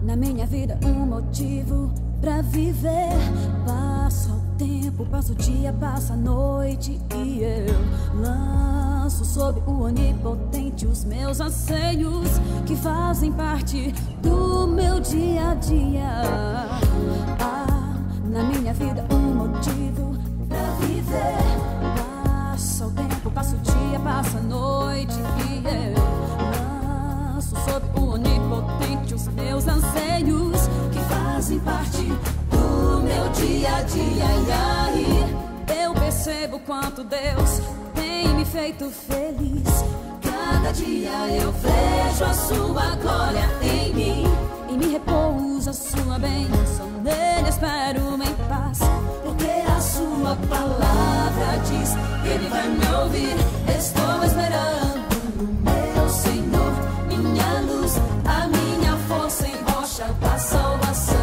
Na minha vida um motivo pra viver. Passa o tempo, passa o dia, passa a noite e eu lanço sobre o onipotente os meus anseios que fazem parte do meu dia a dia. Na minha vida um motivo pra viver. Passa o tempo, passa o dia, passa a noite e eu lanço sobre o onipotente os meus anseios que fazem parte do meu dia a dia. E aí eu percebo quanto Deus tem me feito feliz. Cada dia eu vejo a sua glória em mim e me repousa a sua bênção. Nele espero em paz, porque a sua palavra diz que Ele vai me ouvir. Estou esperando no meu Senhor, minha luz, a minha força em rocha da salvação.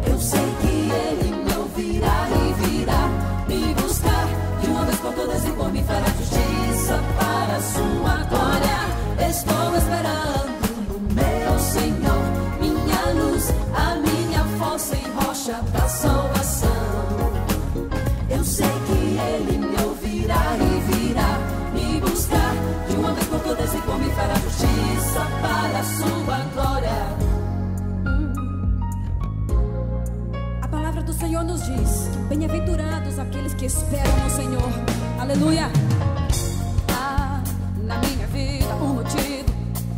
Eu sei que Ele me ouvirá e virá me buscar de uma vez por todas e por mim fará justiça para a sua glória. Estou esperando no meu Senhor, minha luz, a minha força em rocha da salvação. Eu sei que Ele me ouvirá e virá me buscar de uma vez por todas e por mim fará justiça para a sua glória. A palavra do Senhor nos diz: bem-aventurados aqueles que esperam no Senhor. Aleluia. Na minha vida um motivo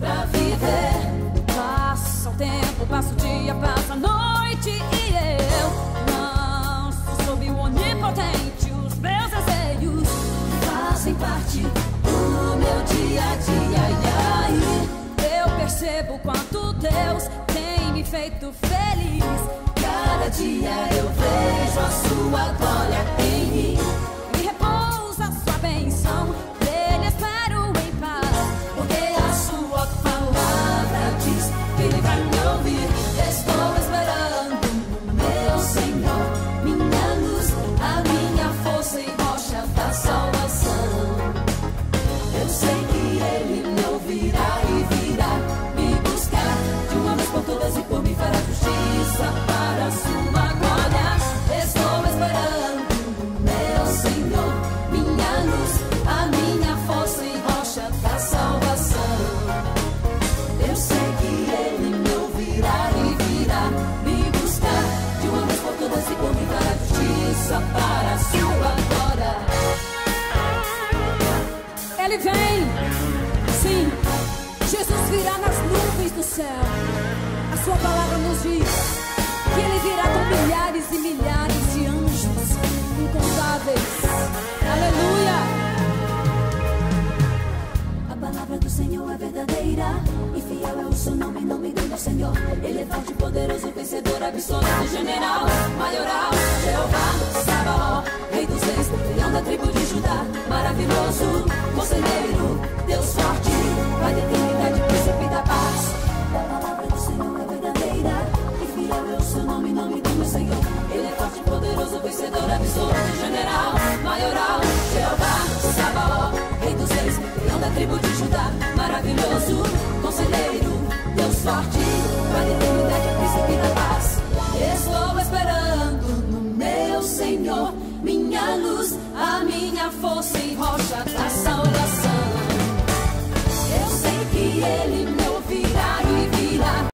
pra viver. Passa o tempo, passa o dia, passa a noite e eu lanço sob o onipotente os meus anseios que fazem parte do meu dia a dia. E aí eu percebo quanto Deus tem me feito feliz. Cada dia eu vejo a sua glória em mim, me repousa a sua bênção. Nele espero em paz, porque a sua palavra diz que Ele vai me ouvir. Estou esperando no meu Senhor, minha luz, a minha força em rocha da salvação. Eu sei que Ele me ouvirá e virá me buscar de uma vez por todas e por mim fará justiça para a sua glória. Estou esperando no meu Senhor, minha luz, a minha força em rocha da salvação. Eu sei que Ele me ouvirá e virá me buscar de uma vez por todas e por mim fará justiça para a sua glória. Ele vem, sim, Jesus virá nas nuvens do céu. A sua palavra nos diz que Ele virá com milhares e milhares de anjos incontáveis. Aleluia. A palavra do Senhor é verdadeira e fiel é o seu nome, nome do meu Senhor. Ele é forte, poderoso, vencedor, absoluto, general, maioral, Jeová, Sabaó, Rei dos Reis, leão da tribo de Judá, maravilhoso, conselheiro, Deus forte, Pai da eternidade, príncipe da paz. A palavra do Senhor é verdadeira e fiel é o seu nome, nome do meu Senhor. Ele é forte, poderoso, vencedor, absoluto, general, maioral, Jeová, Sabaó, Rei dos Reis, leão da tribo de Judá, maravilhoso, conselheiro, Deus forte, Pai da eternidade, príncipe da paz. Estou esperando no meu Senhor, minha luz, a minha força em rocha da